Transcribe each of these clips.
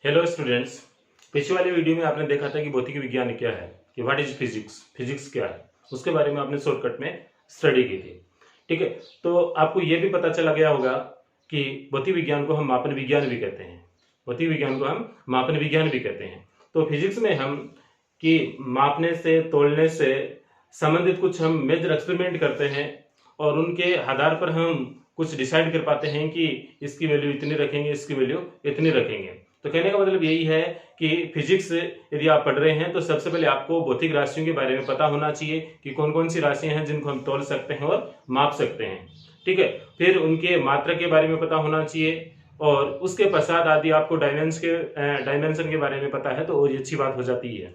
Hello students. पिछले वाले video में आपने देखा था कि भौतिक विज्ञान क्या है, कि व्हाट इज फिजिक्स, फिजिक्स क्या है, उसके बारे में आपने शॉर्टकट में स्टडी की थी। ठीक है, तो आपको यह भी पता चला गया होगा कि भौतिक विज्ञान को हम मापन विज्ञान भी कहते हैं। भौतिक विज्ञान को हम मापन विज्ञान भी कहते हैं। तो फिजिक्स में हम कि मापने से तोलने से संबंधित कुछ हम मेजर एक्सपेरिमेंट करते हैं और उनके आधार पर हम कुछ डिसाइड कर पाते हैं कि इसकी वैल्यू इतनी रखेंगे, इसकी वैल्यू इतनी रखेंगे। तो कहने का मतलब यही है कि फिजिक्स यदि आप पढ़ रहे हैं तो सबसे पहले आपको भौतिक राशियों के बारे में पता होना चाहिए कि कौन कौन सी राशियां हैं जिनको हम तौल सकते हैं और माप सकते हैं। ठीक है, फिर उनके मात्रा के बारे में पता होना चाहिए और उसके पश्चात आदि आपको डायमेंशन के बारे में पता है तो और ये अच्छी बात हो जाती है।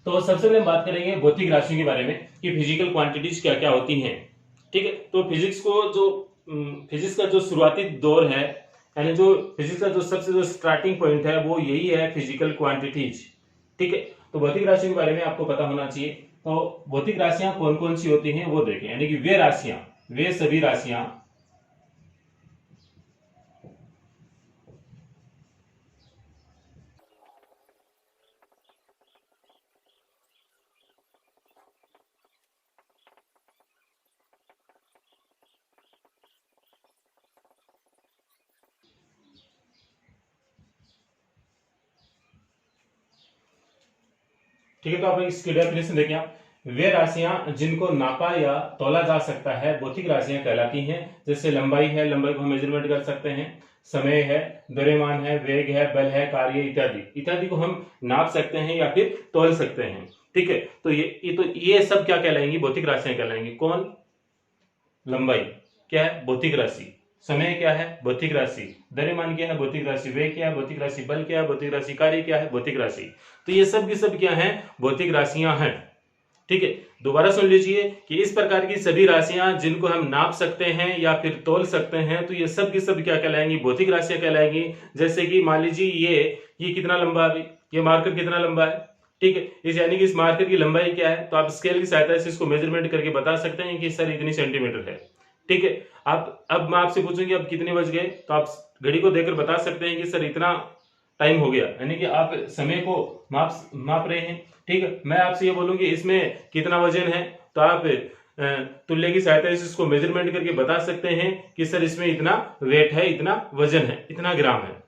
तो सबसे पहले हम बात करेंगे भौतिक राशियों के बारे में कि फिजिकल क्वांटिटीज क्या क्या होती हैं। ठीक है, तो फिजिक्स का जो शुरुआती दौर है, यानी जो फिजिक्स का जो सबसे जो स्टार्टिंग पॉइंट है वो यही है फिजिकल क्वांटिटीज। ठीक है, तो भौतिक राशियों के बारे में आपको पता होना चाहिए। तो भौतिक राशियां कौन कौन सी होती हैं वो देखें, यानी कि वे सभी राशियां ठीक है, तो आप इसकी डेफिनेशन देखें। आप वे राशियां जिनको नापा या तौला जा सकता है भौतिक राशियां कहलाती हैं। जैसे लंबाई है, लंबाई को हम मेजरमेंट कर सकते हैं। समय है, द्रव्यमान है, वेग है, बल है, कार्य इत्यादि इत्यादि को हम नाप सकते हैं या फिर तौल सकते हैं। ठीक है, तो ये सब क्या कहलाएंगी? भौतिक राशियां कहलाएंगी। कौन? लंबाई क्या है? भौतिक राशि। समय क्या है? भौतिक राशि। द्रव्यमान क्या है? भौतिक राशि। वेग क्या है? भौतिक राशि। बल क्या है? भौतिक राशि। कार्य क्या है? भौतिक राशि। तो ये सब की सब क्या है? भौतिक राशियां हैं। ठीक है, दोबारा सुन लीजिए कि इस प्रकार की सभी राशियां जिनको हम नाप सकते हैं या फिर तौल सकते हैं तो ये सब की सब क्या कहलाएंगी? भौतिक राशियां कहलाएंगी। जैसे कि मान लीजिए ये कितना लंबा है, ये मार्कर कितना लंबा है। ठीक है, इस यानी कि इस मार्कर की लंबाई क्या है, तो आप स्केल की सहायता से इसको मेजरमेंट करके बता सकते हैं कि सर इतनी सेंटीमीटर है। ठीक है, आप अब मैं आपसे पूछूंगी अब कितने बज गए, तो आप घड़ी को देखकर बता सकते हैं कि सर इतना टाइम हो गया, यानी कि आप समय को माप रहे हैं। ठीक है, मैं आपसे ये बोलूंगी इसमें कितना वजन है, तो आप तुल्य की सहायता से इसको मेजरमेंट करके बता सकते हैं कि सर इसमें इतना वेट है, इतना वजन है, इतना ग्राम है।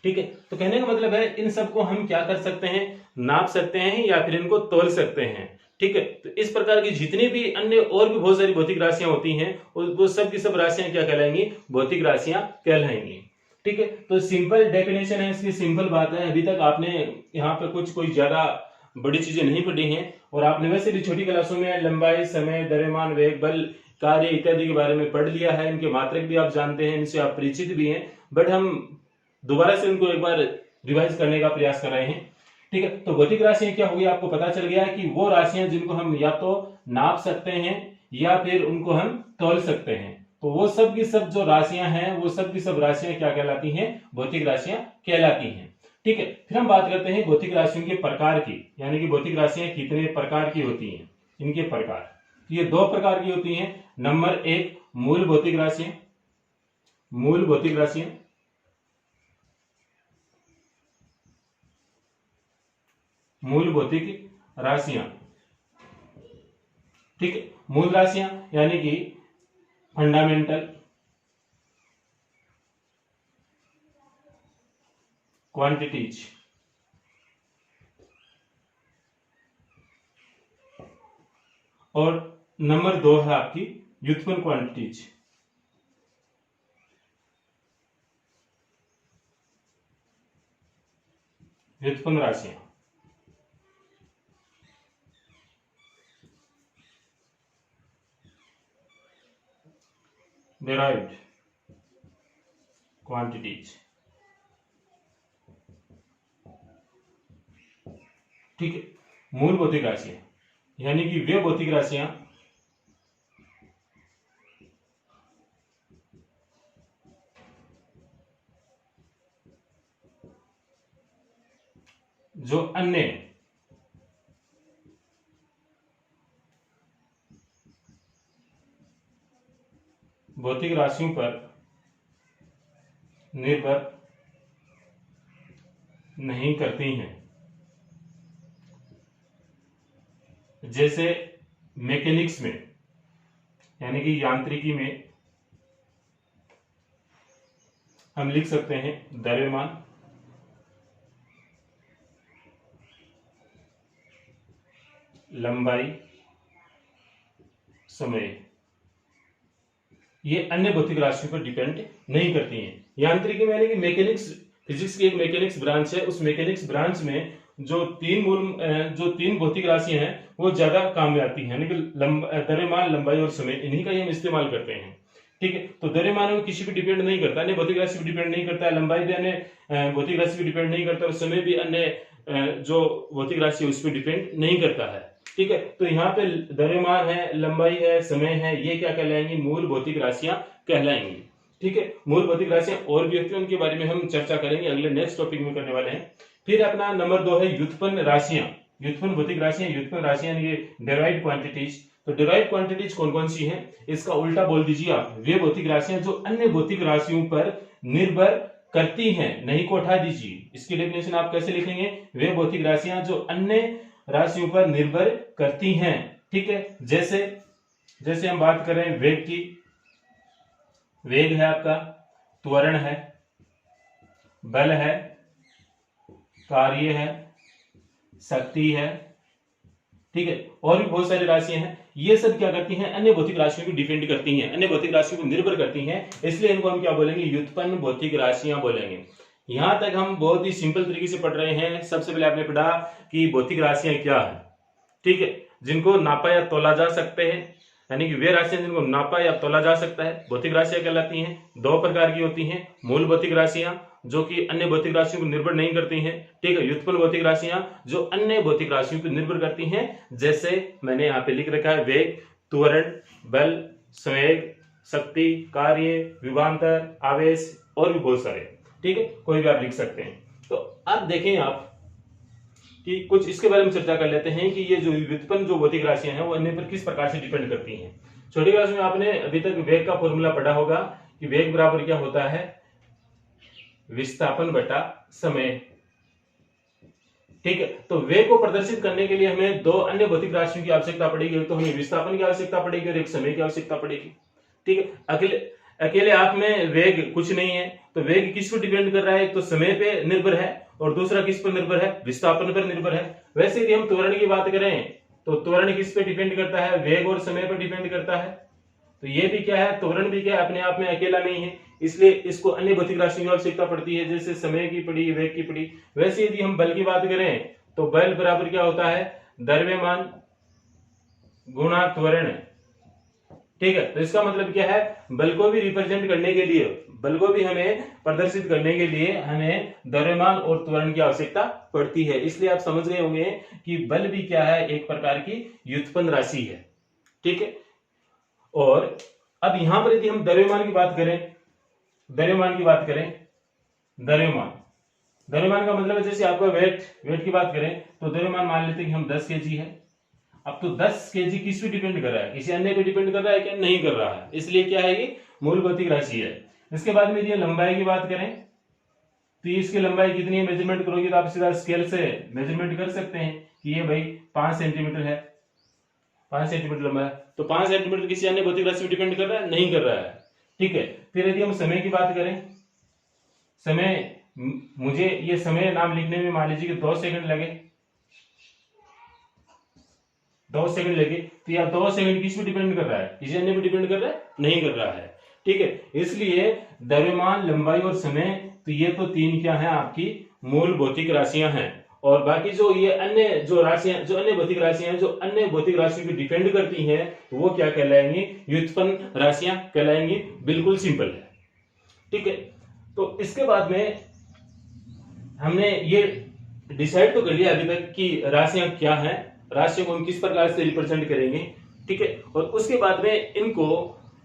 ठीक है, तो कहने का मतलब है इन सबको हम क्या कर सकते हैं? नाप सकते हैं या फिर इनको तौल सकते हैं। ठीक है, तो इस प्रकार की जितनी भी अन्य और भी बहुत सारी भौतिक राशियां होती हैं वो सब की सब राशियां क्या कहलाएंगी? भौतिक राशियां कहलाएंगी। ठीक है, तो सिंपल डेफिनेशन है इसकी, सिंपल बात है। अभी तक आपने यहाँ पे कुछ कोई ज्यादा बड़ी चीजें नहीं पढ़ी हैं और आपने वैसे भी छोटी क्लासों में लंबाई, समय, द्रव्यमान, वेग, बल, कार्य इत्यादि के बारे में पढ़ लिया है। इनके मात्रक भी आप जानते हैं, इनसे आप परिचित भी हैं, बट हम दोबारा से उनको एक बार रिवाइज करने का प्रयास कर रहे हैं। ठीक है, तो भौतिक राशियां क्या होगी आपको पता चल गया है कि वो राशियां जिनको हम या तो नाप सकते हैं या फिर उनको हम तौल सकते हैं। तो वो सब की सब जो राशियां हैं वो सब की सब राशियां क्या कहलाती हैं? भौतिक राशियां कहलाती हैं। ठीक है, फिर हम बात करते हैं भौतिक राशियों के प्रकार की, यानी कि भौतिक राशियां कितने प्रकार की होती हैं, इनके प्रकार। ये दो प्रकार की होती हैं। नंबर एक, मूल भौतिक राशियां। मूल भौतिक राशियां, मूल भौतिक राशियां। ठीक है, मूल राशियां यानी कि फंडामेंटल क्वांटिटीज। और नंबर दो है आपकी व्युत्पन्न क्वांटिटीज। व्युत्पन्न राशियां। Derived quantities. ठीक है, मूल भौतिक राशियां यानी कि वे भौतिक राशियां जो अन्य भौतिक राशियों पर निर्भर नहीं करती हैं। जैसे मैकेनिक्स में यानी कि यांत्रिकी में हम लिख सकते हैं द्रव्यमान, लंबाई, समय, ये अन्य भौतिक राशियों पर डिपेंड नहीं करती हैं। यांत्रिकी में यानी कि मैकेनिक्स, फिजिक्स की एक मैकेनिक्स ब्रांच है, उस मैकेनिक्स ब्रांच में जो तीन भौतिक राशियां हैं वो ज्यादा काम में आती हैं, यानी कि द्रव्यमान, लंबाई और समय, इन्हीं का ही हम इस्तेमाल करते हैं। ठीक है, तो द्रव्यमान में किसी पे डिपेंड नहीं करता, अन्य भौतिक राशि पे डिपेंड नहीं करता, लंबाई भी अन्य भौतिक राशि पे डिपेंड नहीं करता और समय भी अन्य जो भौतिक राशि है उस पर डिपेंड नहीं करता है। ठीक है, तो यहाँ पे द्रव्यमान है, लंबाई है, समय है, ये क्या कहलाएंगी? मूल भौतिक राशियां कहलाएंगी। ठीक है, मूल भौतिक राशियां और भी होती हैं, उनके बारे में हम चर्चा करेंगे अगले नेक्स्ट टॉपिक में करने वाले हैं। फिर अपना नंबर 2 है व्युत्पन्न राशियां, व्युत्पन्न भौतिक राशियां। व्युत्पन्न राशियां ये डेराइव्ड क्वांटिटीज। तो डेराइव्ड क्वांटिटीज कौन कौन सी हैं? इसका उल्टा बोल दीजिए आप, वे भौतिक राशियां जो अन्य भौतिक राशियों पर निर्भर करती हैं। नहीं को हटा दीजिए, इसकी डेफिनेशन आप कैसे लिखेंगे? वे भौतिक राशियां जो अन्य राशियों पर निर्भर करती हैं। ठीक है, जैसे हम बात करें वेग की, वेग है आपका, त्वरण है, बल है, कार्य है, शक्ति है। ठीक है, और भी बहुत सारी राशियां हैं। ये सब क्या करती हैं? अन्य भौतिक राशियों को डिपेंड करती हैं, अन्य भौतिक राशियों को निर्भर करती हैं, इसलिए इनको हम क्या बोलेंगे? व्युत्पन्न भौतिक राशियां बोलेंगे। यहां तक हम बहुत ही सिंपल तरीके से पढ़ रहे हैं। सबसे पहले आपने पढ़ा कि भौतिक राशियां क्या है। ठीक है, जिनको नापा या तोला जा सकते हैं, यानी कि वे राशियां जिनको नापा या तोला जा सकता है, भौतिक राशियां कहलाती हैं। 2 प्रकार की होती हैं, मूल भौतिक राशियां जो कि अन्य भौतिक राशियों पर निर्भर नहीं करती हैं। ठीक है, व्युत्पन्न भौतिक राशियां जो अन्य भौतिक राशियों पर निर्भर करती हैं, जैसे मैंने यहाँ पे लिख रखा है वेग, त्वरण, बल, संवेग, शक्ति, कार्य, विभवांतर, आवेश और भी बहुत सारे। ठीक है, कोई भी आप लिख सकते हैं। तो अब देखें आप कि कुछ इसके बारे में चर्चा कर लेते हैं कि ये जो व्युत्पन्न जो भौतिक राशियां हैं वो अन्य पर किस प्रकार से डिपेंड करती हैं। छोटी क्लास में आपने अभी तक वेग का फॉर्मूला पढ़ा होगा कि वेग बराबर क्या होता है? विस्थापन बटा समय। ठीक है, तो वेग को प्रदर्शित करने के लिए हमें 2 अन्य भौतिक राशियों की आवश्यकता पड़ेगी। एक तो हमें विस्थापन की आवश्यकता पड़ेगी और एक समय की आवश्यकता पड़ेगी। ठीक है, अकेले आप में वेग कुछ नहीं है, तो वेग किस पर डिपेंड कर रहा है? तो समय पे निर्भर है और दूसरा किस पर निर्भर है? विस्थापन पर निर्भर है। वैसे यदि हम त्वरण की बात करें तो त्वरण किस पे डिपेंड करता है? वेग और समय पर डिपेंड करता है। तो ये भी क्या है? त्वरण भी क्या है? अपने आप में अकेला नहीं है, इसलिए इसको अन्य भौतिक राशियों की आवश्यकता पड़ती है, जैसे समय की पड़ी, वेग की पड़ी। वैसे यदि हम बल की बात करें तो बल बराबर क्या होता है? द्रव्यमान गुणा त्वरण। ठीक है, तो इसका मतलब क्या है? बल को भी रिप्रेजेंट करने के लिए, बल को भी हमें प्रदर्शित करने के लिए हमें द्रव्यमान और त्वरण की आवश्यकता पड़ती है। इसलिए आप समझ गए होंगे कि बल भी क्या है? एक प्रकार की व्युत्पन्न राशि है। ठीक है, और अब यहां पर यदि हम द्रव्यमान की बात करें, द्रव्यमान का मतलब है जैसे आपका वेट की बात करें तो द्रव्यमान मान लेते हैं कि हम 10 केजी है। अब तो 10 केजी किस पे डिपेंड कर रहा है? किसी अन्य पे डिपेंड कर रहा है क्या? नहीं कर रहा है, इसलिए क्या है? ये मूल भौतिक राशि है। इसके बाद में यदि लंबाई की बात करें तो इसकी लंबाई कितनी है? मेजरमेंट करोगे तो आप सीधा स्केल से मेजरमेंट कर सकते हैं कि ये भाई 5 सेंटीमीटर है, 5 सेंटीमीटर लंबा है। तो 5 सेंटीमीटर किसी अन्य भौतिक राशि पे डिपेंड कर रहा है? नहीं कर रहा है। ठीक है, फिर यदि हम समय की बात करें, समय, मुझे ये समय नाम लिखने में मान लीजिए कि 2 सेकंड लगे, 2 सेकंड लगे, तो यह 2 सेकंड किस पे डिपेंड कर रहा है? किसी अन्य पे डिपेंड कर रहा है? नहीं कर रहा है। ठीक है, इसलिए द्रव्यमान, लंबाई और समय, तो ये तो 3 क्या है? आपकी मूल भौतिक राशियां हैं। और बाकी जो ये अन्य जो राशियां, जो अन्य भौतिक राशियां हैं, जो अन्य भौतिक राशियों पे डिपेंड करती हैं, तो वो क्या कहलाएंगी? व्युत्पन्न राशियां कहलाएंगी। बिल्कुल सिंपल है। ठीक है, तो इसके बाद में हमने ये डिसाइड तो कर लिया अभी तक कि राशियां क्या हैं, राशियों को हम किस प्रकार से रिप्रेजेंट करेंगे। ठीक है, और उसके बाद में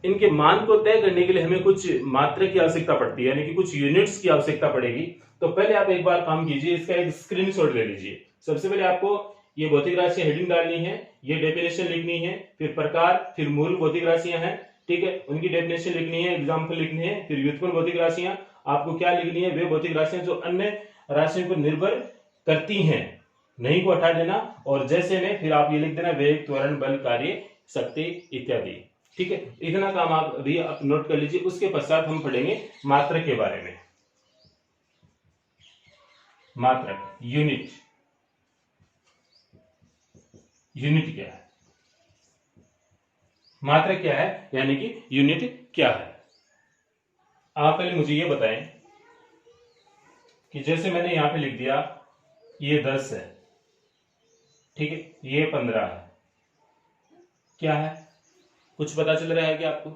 इनके मान को तय करने के लिए हमें कुछ मात्रा की आवश्यकता पड़ती है, यानी कि कुछ यूनिट्स की आवश्यकता पड़ेगी। तो पहले आप एक बार काम कीजिए, इसका एक स्क्रीनशॉट ले लीजिए। सबसे पहले आपको ये भौतिक राशि हेडिंग डालनी है, ये डेफिनेशन लिखनी है, फिर प्रकार, फिर मूल भौतिक राशियां हैं। ठीक है, उनकी डेफिनेशन लिखनी है, एग्जाम्पल लिखनी है, फिर व्युत्पन्न भौतिक राशियां, आपको क्या लिखनी है, वे भौतिक राशियां जो अन्य राशियों पर निर्भर करती हैं, नहीं को हटा देना और जैसे में फिर आप ये लिख देना वेग, त्वरण, बल, कार्य, शक्ति इत्यादि। ठीक है, इतना काम आप अभी नोट कर लीजिए। उसके पश्चात हम पढ़ेंगे मात्रक के बारे में। मात्रक, यूनिट। यूनिट क्या है, मात्रक क्या है, यानी कि यूनिट क्या है। आप पहले मुझे ये बताएं कि जैसे मैंने यहां पे लिख दिया ये 10 है, ठीक है, ये 15 है, क्या है, कुछ पता चल रहा है क्या आपको?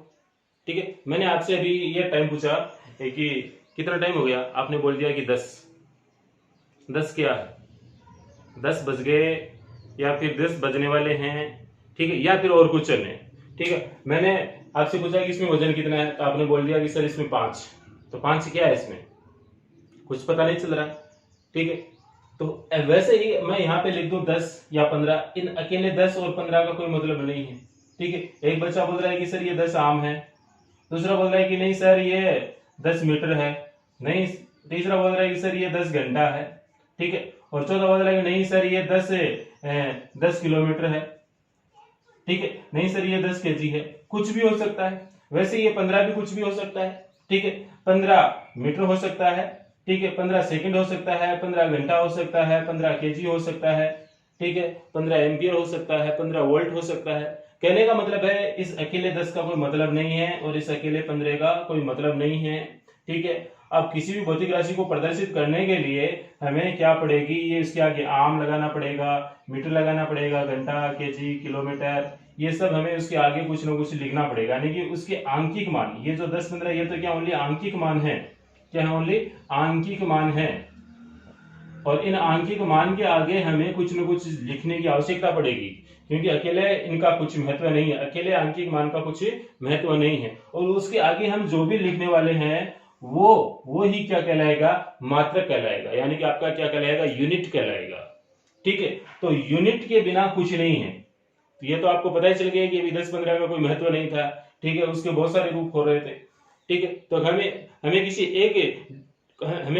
ठीक है, मैंने आपसे अभी ये टाइम पूछा कि कितना टाइम हो गया, आपने बोल दिया कि 10। 10 क्या है, 10 बज गए या फिर 10 बजने वाले हैं, ठीक है, या फिर और कुछ चलने। ठीक है, मैंने आपसे पूछा कि इसमें वजन कितना है, तो आपने बोल दिया कि सर इसमें 5। तो 5 क्या है, इसमें कुछ पता नहीं चल रहा है। ठीक है, तो वैसे ही मैं यहाँ पे लिख दूं 10 या 15, इन अकेले 10 और 15 का कोई मतलब नहीं है। ठीक है, एक बच्चा बोल रहा है कि सर ये 10 आम है, दूसरा बोल रहा है कि नहीं सर ये 10 मीटर है, नहीं, तीसरा बोल रहा है कि सर ये 10 घंटा है, ठीक है, और चौथा बोल रहा है कि नहीं सर ये 10 किलोमीटर है, ठीक है, नहीं सर ये 10 kg है। कुछ भी हो सकता है। वैसे ये 15 भी कुछ भी हो सकता है। ठीक है, 15 मीटर हो सकता है, ठीक है, 15 सेकंड हो सकता है, 15 घंटा हो सकता है, 15 kg हो सकता है, ठीक है, 15 एम्पियर हो सकता है, 15 वोल्ट हो सकता है। कहने का मतलब है इस अकेले 10 का कोई मतलब नहीं है और इस अकेले 15 का कोई मतलब नहीं है। ठीक है, अब किसी भी भौतिक राशि को प्रदर्शित करने के लिए हमें क्या पड़ेगी, ये इसके आगे आम लगाना पड़ेगा, मीटर लगाना पड़ेगा, घंटा, केजी, किलोमीटर, ये सब हमें उसके आगे कुछ ना कुछ लिखना पड़ेगा, यानी कि उसके आंकिक मान। ये जो 10-15 ये तो क्या ओनली आंकिक मान है, क्या है, ओनली आंकिक मान है, और इन आंकिक मान के आगे हमें कुछ न कुछ लिखने की आवश्यकता पड़ेगी, क्योंकि अकेले इनका कुछ महत्व नहीं है, अकेले आंकिक मान का कुछ महत्व नहीं है, और उसके आगे हम जो भी लिखने वाले हैं वो ही क्या कहलाएगा, मात्रक कहलाएगा, यानी कि आपका क्या कहलाएगा, यूनिट कहलाएगा। ठीक है, तो यूनिट के बिना कुछ नहीं है। तो ये तो आपको पता ही चल गया कि अभी 10-15 का कोई महत्व नहीं था। ठीक है, उसके बहुत सारे रूप हो रहे थे। ठीक है, तो हमें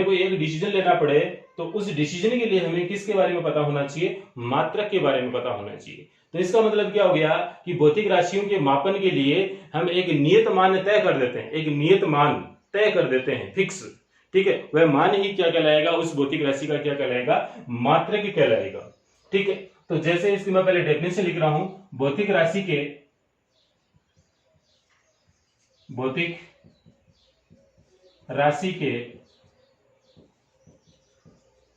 कोई एक डिसीजन लेना पड़े तो उस डिसीजन के लिए हमें किसके बारे में पता होना चाहिए, मात्रक के बारे में पता होना चाहिए। तो इसका मतलब क्या हो गया कि भौतिक राशियों के मापन के लिए हम एक नियत मान तय कर देते हैं, एक नियत मान तय कर देते हैं, फिक्स। ठीक है, वह मान ही क्या कहलाएगा, उस भौतिक राशि का क्या कहलाएगा, मात्रक कहलाएगा। ठीक है, तो जैसे इसकी मैं पहले डेफिनेशन लिख रहा हूं, भौतिक राशि के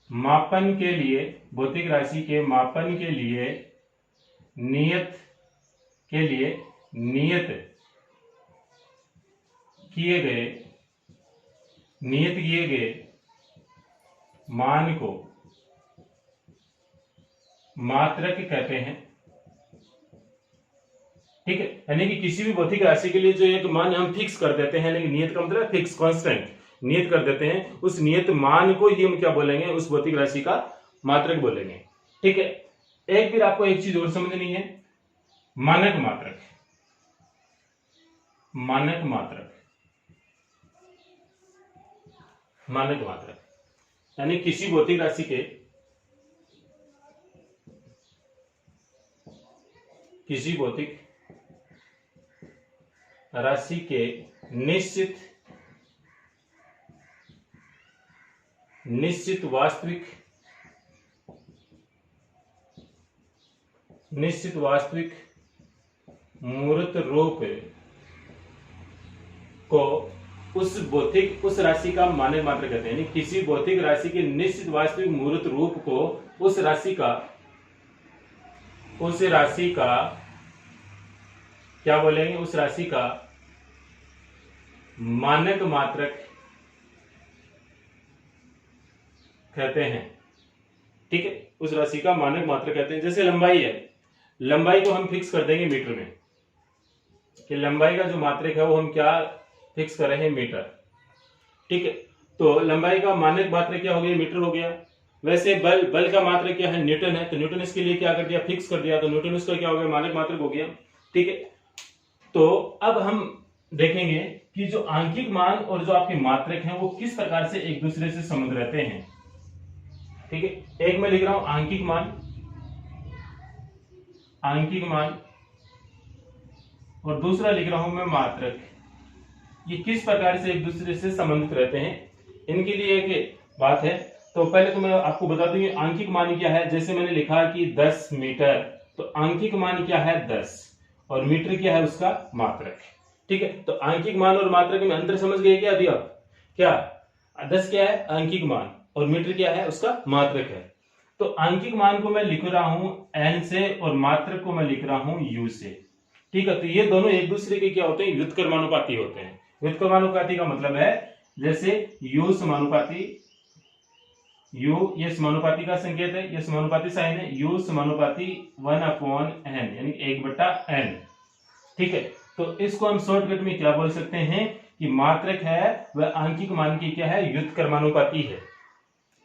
मापन के लिए, भौतिक राशि के मापन के लिए नियत किए गए मान को मात्रक कहते हैं। ठीक है, यानी कि किसी भी भौतिक राशि के लिए जो एक मान हम फिक्स कर देते हैं, लेकिन नियत का मतलब फिक्स, कांस्टेंट नियत कर देते हैं, उस नियत मान को ही हम क्या बोलेंगे, उस भौतिक राशि का मात्रक बोलेंगे। ठीक है, एक फिर आपको एक चीज और समझनी है, मानक मात्रक। मानक मात्रक यानी किसी भौतिक राशि के निश्चित वास्तविक मूर्त रूप को उस राशि का मानक मात्रक कहते हैं। यानी किसी भौतिक राशि के निश्चित वास्तविक मूर्त रूप को उस राशि का क्या बोलेंगे, उस राशि का मानक मात्रक कहते हैं। ठीक है, उस राशि का मानक मात्रक कहते हैं। जैसे लंबाई है, लंबाई को हम फिक्स कर देंगे मीटर में, कि लंबाई का जो मात्रक है वो हम क्या फिक्स कर रहे हैं, मीटर। ठीक है, तो लंबाई का मानक मात्रक क्या हो गया, मीटर हो गया। वैसे बल का मात्रक क्या है, न्यूटन है, तो न्यूटन इसके लिए क्या कर दिया, फिक्स कर दिया, तो न्यूटन उसका क्या हो गया, मानक मात्रक हो गया। ठीक है, तो अब हम देखेंगे कि जो आंकिक मान और जो आपके मात्रक हैं वो किस प्रकार से एक दूसरे से संबंध रहते हैं। ठीक है, एक मैं लिख रहा हूं आंकिक मान, आंकिक मान, और दूसरा लिख रहा हूं मैं मात्रक। ये किस प्रकार से एक दूसरे से संबंधित रहते हैं, इनके लिए एक बात है। तो पहले तो मैं आपको बता दूं ये आंकिक मान क्या है। जैसे मैंने लिखा कि 10 मीटर, तो आंकिक मान क्या है 10 और मीटर क्या है उसका मात्रक। ठीक है, तो आंकिक मान और मात्रक में अंतर समझ गए क्या अभी आप? क्या 10 क्या है आंकिक मान और मीटर क्या है उसका मात्रक है। तो आंकिक मान को मैं लिख रहा हूं n से और मात्रक को मैं लिख रहा हूं u से। ठीक है, तो ये दोनों एक दूसरे के क्या होते हैं, व्युत्क्रमानुपाती होते हैं। व्युत्क्रमानुपाती का मतलब है जैसे u समानुपाती, u ये समानुपाती का संकेत है, ये समानुपाती साइन है, u समानुपाती 1/n यानी 1/n। ठीक है, तो इसको हम शॉर्टकट में क्या बोल सकते हैं कि मात्रक है वह आंकिक मान की क्या है, व्युत्क्रमानुपाती है।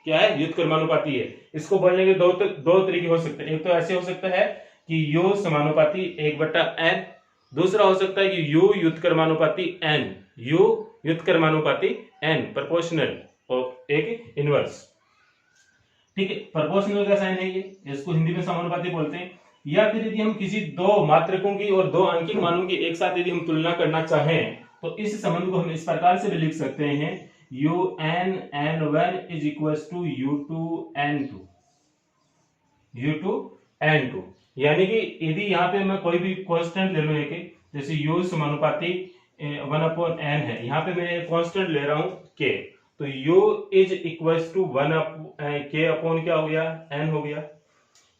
क्या है, व्युत्क्रमानुपाती है। इसको बोलने के दो तरीके हो सकते हैं। एक तो ऐसे हो सकता है कि u समानुपाती 1/n, दूसरा हो सकता है कि u व्युत्क्रमानुपाती n, u व्युत्क्रमानुपाती n proportional और एक इनवर्स। ठीक है, प्रोपोर्शनल का साइन है ये, इसको हिंदी में समानुपाती बोलते हैं। या फिर यदि हम किसी दो मात्रकों की और दो आंकिक मानों की एक साथ यदि हम तुलना करना चाहें तो इस संबंध को हम इस प्रकार से भी लिख सकते हैं un(n)(1) is equals to u2n2, u2n2। यानी कि यदि यहाँ पे मैं कोई भी कांस्टेंट ले लूं, एक जैसे u समानुपाती 1/n है, यहाँ पे मैं एक कांस्टेंट ले रहा हूं k, तो u is equals to 1k upon क्या हो गया, n हो गया।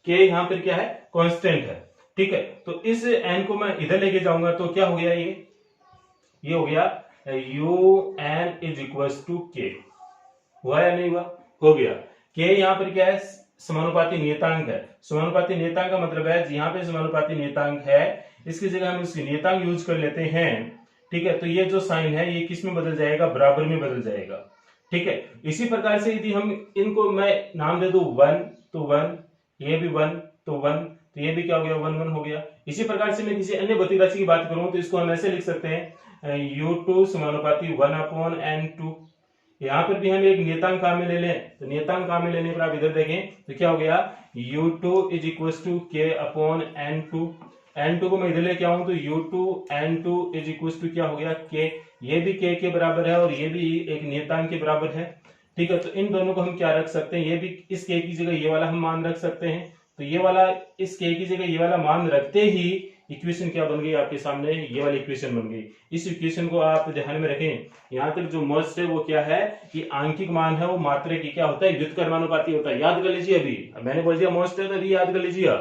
k यहाँ पर क्या है, कांस्टेंट है। ठीक है, तो इस n को मैं इधर लेके जाऊंगा तो क्या हो गया, ये हो गया un is equals to k। हुआ या नहीं हुआ, हो गया। k यहाँ पर क्या है, समानुपाती नियतांक है। समानुपाती नियतांक का मतलब है यहाँ पे समानुपाती नियतांक है, इसकी जगह हम इसकी नियतांक यूज कर लेते हैं। ठीक है, तो ये जो साइन है ये किस में बदल जाएगा, बराबर में बदल जाएगा। ठीक है, इसी प्रकार से यदि हम इनको मैं नाम दे दूं 1 तो 1, ये भी 1 तो 1, तो ये भी क्या हो गया 1 1 हो गया। इसी प्रकार से मैं किसी अन्य भौतिक राशि की बात करूं तो इसको हम ऐसे लिख सकते हैं u2 समानुपाती 1/n2। यहाँ पर भी हम एक नियतांक काम में ले लें, तो नियतांक काम में लेने पर आप इधर देखें तो क्या हो गया u2 is equal to k/n2। n2 को मैं इधर लेके आऊं तो u2n2 इज इक्वल टू क्या हो गया k, ये भी k के बराबर है और ये भी एक नियतांक के बराबर है। ठीक है, तो इन दोनों को हम क्या रख सकते हैं, ये भी इस k की जगह ये वाला हम मान रख सकते हैं। तो ये वाला इस k की जगह ये वाला मान रखते ही इक्वेशन क्या बन गई आपके सामने, ये वाली इक्वेशन बन गई। इस इक्वेशन को आप ध्यान में रखें। यहाँ तक जो मोस्ट है वो क्या है कि आंकिक मान है वो मात्रक की क्या होता है, व्युत्क्रमानुपाती होता है। याद कर लीजिए, अभी मैंने बोल दिया मोस्ट है तो अभी याद कर लीजिए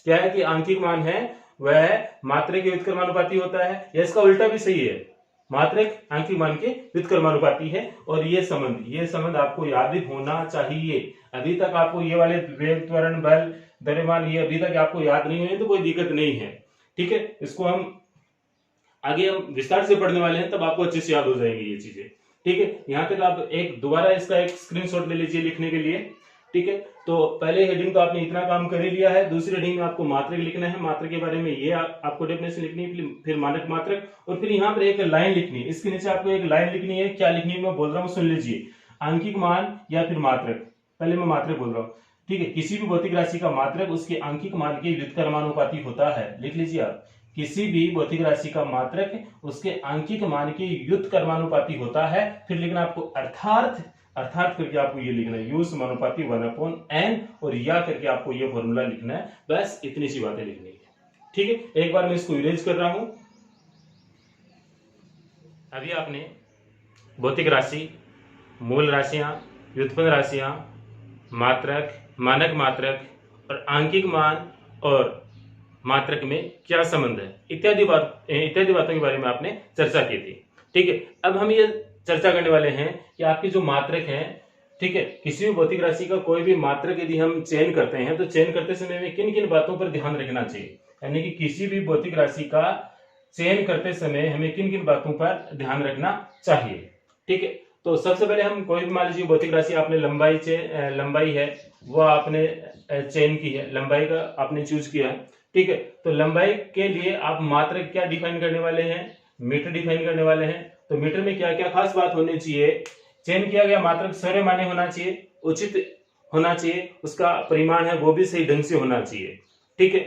क्या है कि आंकिक मान है वह मात्रक के व्युत्क्रमानुपाती होता है, या इसका उल्टा भी सही है, मात्रक आंकिक मान के व्युत्क्रमानुपाती है। और ये संबंध आपको याद होना चाहिए। अभी तक आपको ये वाले वेग, त्वरण, बल, द्रव्यमान ये अभी तक आपको याद नहीं हुए तो कोई दिक्कत नहीं है। ठीक है, इसको हम आगे हम विस्तार से पढ़ने वाले हैं, तब आपको अच्छे से याद हो जाएंगी ये चीजें। ठीक है, यहाँ तक आप एक दोबारा इसका एक स्क्रीनशॉट ले लीजिए लिखने के लिए। ठीक है, तो पहले हेडिंग तो आपने इतना काम कर ही लिया है, दूसरी हेडिंग में आपको मात्रक लिखना है। मात्रक के बारे में ये आपको डेफिनेशन लिखनी है, फिर मानक मात्रक, और फिर यहाँ पर एक लाइन लिखनी है। इसके नीचे आपको एक लाइन लिखनी है, क्या लिखनी है मैं बोल रहा हूँ सुन लीजिए, आंकिक मान या फिर मात्रक। पहले मैं मात्रक बोल रहा हूँ। ठीक है, किसी भी भौतिक राशि का मात्रक उसके आंकिक मान के व्युत्क्रमानुपाती होता है। लिख लीजिए आप, किसी भी भौतिक राशि का मात्रक उसके आंकिक मान के व्युत्क्रमानुपाती होता है। फिर लिखना आपको अर्थात करके आपको ये लिखना है u समानुपाती 1/n, और या करके आपको ये फॉर्मूला लिखना है। बस इतनी सी बातें लिखनी है। ठीक है, एक बार मैं इसको इरेज कर रहा हूं। अभी आपने भौतिक राशि, मूल राशियां, व्युत्पन्न राशियां, मात्रक, मानक मात्रक और आंकिक मान और मात्रक में क्या संबंध है इत्यादि बातों के बारे में आपने चर्चा की थी। ठीक है, अब हम ये चर्चा करने वाले हैं कि आपके जो मात्रक हैं, ठीक है, किसी भी भौतिक राशि का कोई भी मात्रक यदि हम चयन करते हैं तो चयन करते समय में किन किन बातों पर ध्यान रखना चाहिए, यानी कि किसी भी भौतिक राशि का चयन करते समय हमें किन किन बातों पर ध्यान रखना चाहिए। ठीक है, तो सबसे पहले हम कोई भी मान लीजिए भौतिक राशि आपने लंबाई है वो आपने चयन की है, लंबाई का आपने चूज किया है। ठीक है, तो लंबाई के लिए आप मात्रक क्या डिफाइन करने वाले हैं, मीटर डिफाइन करने वाले हैं। तो मीटर में क्या क्या खास बात होनी चाहिए, चयन किया गया मात्रक सर्वमान्य होना चाहिए, उचित होना चाहिए, उसका परिमाण है वो भी सही ढंग से होना चाहिए। ठीक है,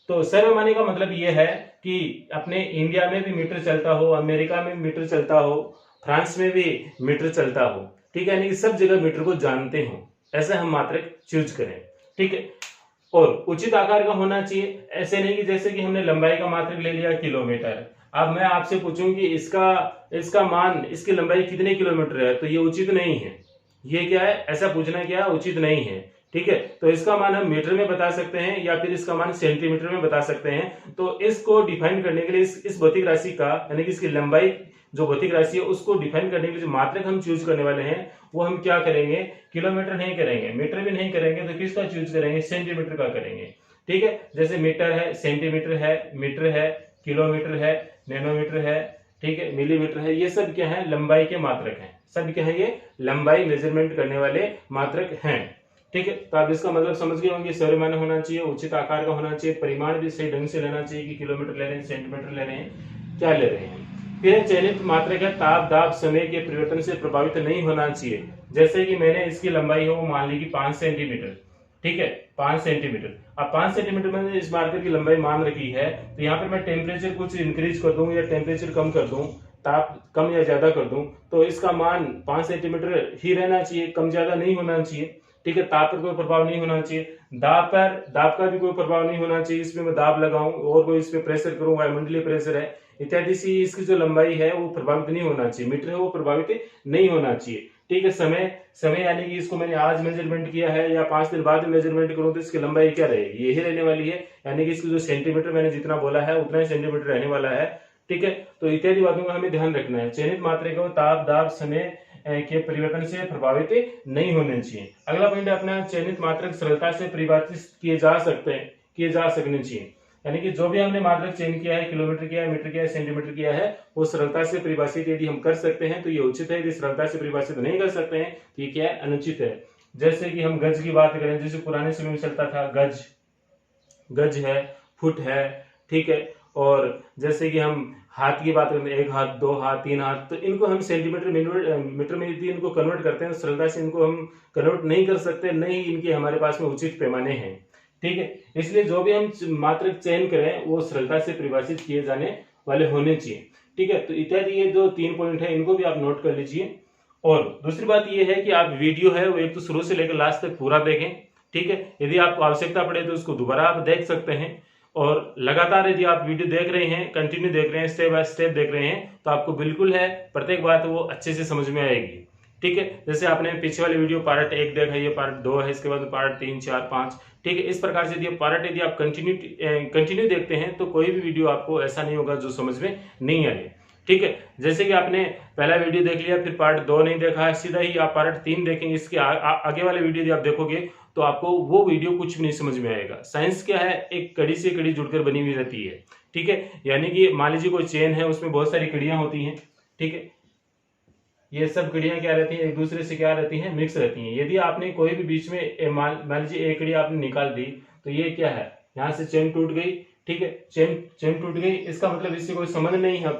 तो सर्वमान्य का मतलब ये है कि अपने इंडिया में भी मीटर चलता हो, अमेरिका में भी मीटर चलता हो, फ्रांस में भी मीटर चलता हो। ठीक है, यानी कि सब जगह मीटर को जानते हो, ऐसा हम मात्रक चूज करें। ठीक है, और उचित आकार का होना चाहिए। ऐसे नहीं कि जैसे कि हमने लंबाई का मात्रक ले लिया किलोमीटर, अब मैं आपसे पूछूं कि इसका मान, इसकी लंबाई कितने किलोमीटर है, तो ये उचित नहीं है। ये क्या है, ऐसा पूछना क्या उचित नहीं है। ठीक है, तो इसका मान हम मीटर में बता सकते हैं या फिर इसका मान सेंटीमीटर में बता सकते हैं। तो इसको डिफाइन करने के लिए इस भौतिक राशि का, यानी कि इसकी लंबाई जो भौतिक राशि है उसको डिफाइन करने के लिए जो मात्रक हम चूज करने वाले हैं वो हम क्या करेंगे, किलोमीटर नहीं करेंगे, मीटर भी नहीं करेंगे, तो किसका चूज करेंगे, सेंटीमीटर का करेंगे। ठीक है, जैसे मीटर है, सेंटीमीटर है, मीटर है, किलोमीटर है, नैनोमीटर है, ठीक है, मिलीमीटर है, ये सब क्या है, लंबाई के मात्रक हैं। सब क्या है, ये लंबाई मेजरमेंट करने वाले मात्रक हैं। ठीक है, तो आप इसका मतलब समझ गए होंगे, सर्वमान्य होना चाहिए, उचित आकार का होना चाहिए, परिमाण भी सही ढंग से लेना चाहिए कि किलोमीटर ले रहे हैं, सेंटीमीटर ले रहे हैं, क्या ले रहे हैं। फिर चयनित मात्रक है ताप दाब समय के परिवर्तन से प्रभावित नहीं होना चाहिए। जैसे कि मैंने इसकी लंबाई है वो मान ली कि 5 सेंटीमीटर। ठीक है, 5 सेंटीमीटर। अब 5 सेंटीमीटर मैंने इस मार्कर की लंबाई मान रखी है, तो यहाँ पर मैं टेम्परेचर कुछ इंक्रीज कर दूं या टेम्परेचर कम कर दूं, ताप कम या ज्यादा कर दूं, तो इसका मान 5 सेंटीमीटर ही रहना चाहिए, कम ज्यादा नहीं होना चाहिए। ठीक है, ताप पर कोई प्रभाव नहीं होना चाहिए, दाब का भी कोई प्रभाव नहीं होना चाहिए, इसमें मैं दाब लगाऊं और कोई इस पे प्रेशर करूं, वायुमंडलीय प्रेशर है इत्यादि से इसकी जो लंबाई है वो प्रभावित नहीं होना चाहिए, मीटर है वो प्रभावित नहीं होना चाहिए। ठीक है, समय यानी कि इसको मैंने आज मेजरमेंट किया है या 5 दिन बाद मेजरमेंट करूं तो इसकी लंबाई क्या रहेगी, यही रहने वाली है, यानी कि इसकी जो सेंटीमीटर मैंने जितना बोला है उतना ही सेंटीमीटर रहने वाला है। ठीक है, तो इत्यादि बातों का हमें ध्यान रखना है। चयनित मात्रा को ताप दाब समय के परिवर्तन से प्रभावित नहीं होने चाहिए। अगला पॉइंट अपना, चयनित मात्रक सरलता से परिभाषित किए जा सकने चाहिए, यानी कि जो भी हमने मात्रक चयन किया है, किलोमीटर किया है, मीटर किया है, सेंटीमीटर किया है, वो सरलता से परिभाषित यदि हम कर सकते हैं तो ये उचित है। यदि सरलता से परिभाषित नहीं कर सकते हैं तो ये क्या है, अनुचित है। जैसे कि हम गज की बात करें, जैसे पुराने समय में चलता था गज है, फुट है। ठीक है, और जैसे कि हम हाथ की बात करें, 1 हाथ, 2 हाथ, 3 हाथ, तो इनको हम सेंटीमीटर मीटर में यदि इनको कन्वर्ट करते हैं, सरलता से इनको हम कन्वर्ट नहीं कर सकते, नहीं इनके हमारे पास में उचित पैमाने हैं। ठीक है, इसलिए जो भी हम मात्रक चयन करें वो सरलता से परिभाषित किए जाने वाले होने चाहिए। ठीक है, तो इत्यादि ये जो 3 पॉइंट है इनको भी आप नोट कर लीजिए। और दूसरी बात ये है कि आप वीडियो है वो एक तो शुरू से लेकर लास्ट तक पूरा देखें। ठीक है, यदि आपको आवश्यकता पड़े तो उसको दोबारा आप देख सकते हैं, और लगातार यदि आप वीडियो देख रहे हैं, कंटिन्यू देख रहे हैं, स्टेप बाय स्टेप देख रहे हैं, तो आपको बिल्कुल है प्रत्येक बात वो अच्छे से समझ में आएगी। ठीक है, जैसे आपने पीछे वाली वीडियो पार्ट 1 देखा, ये पार्ट 2 है, इसके बाद पार्ट 3, 4, 5। ठीक है, इस प्रकार से यदि आप कंटिन्यू देखते हैं तो कोई भी वीडियो आपको ऐसा नहीं होगा जो समझ में नहीं आए। ठीक है, जैसे कि आपने पहला वीडियो देख लिया, फिर पार्ट 2 नहीं देखा है, सीधा ही आप पार्ट 3 देखेंगे, इसके आगे वाले वीडियो यदि आप देखोगे तो आपको वो वीडियो कुछ भी नहीं समझ में आएगा। साइंस क्या है, एक कड़ी से कड़ी जुड़कर बनी हुई रहती है। ठीक है, यानी कि मान लीजिए कोई चेन है, उसमें बहुत सारी कड़ियां होती हैं। ठीक है, ये सब कड़ियां क्या रहती हैं, एक दूसरे से क्या रहती हैं, मिक्स रहती हैं। यदि आपने कोई भी बीच में मान लीजिए एक कड़ी आपने निकाल दी, तो ये क्या है, यहाँ से चेन टूट गई। ठीक है, चेन टूट गई, इसका मतलब इससे कोई संबंध नहीं है।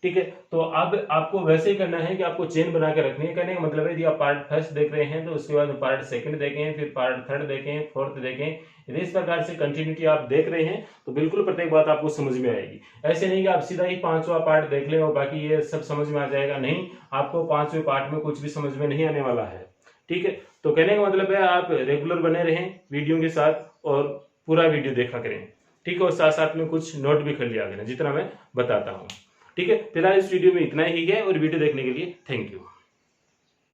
ठीक है, तो अब आपको वैसे ही करना है कि आपको चेन बना के रखनी है। कहने का मतलब है यदि आप पार्ट फर्स्ट देख रहे हैं तो उसके बाद पार्ट सेकंड देखें, फिर पार्ट थर्ड देखें, फोर्थ देखें। यदि इस प्रकार से कंटिन्यूटी आप देख रहे हैं तो बिल्कुल प्रत्येक बात आपको समझ में आएगी। ऐसे नहीं कि आप सीधा ही 5वां पार्ट देख लें और बाकी ये सब समझ में आ जाएगा, नहीं, आपको 5वें पार्ट में कुछ भी समझ में नहीं आने वाला है। ठीक है, तो कहने का मतलब है आप रेगुलर बने रहें वीडियो के साथ और पूरा वीडियो देखा करें। ठीक है, और साथ साथ में कुछ नोट भी कर लिया करें जितना मैं बताता हूँ। ठीक है, फिलहाल इस वीडियो में इतना ही है, और वीडियो देखने के लिए थैंक यू।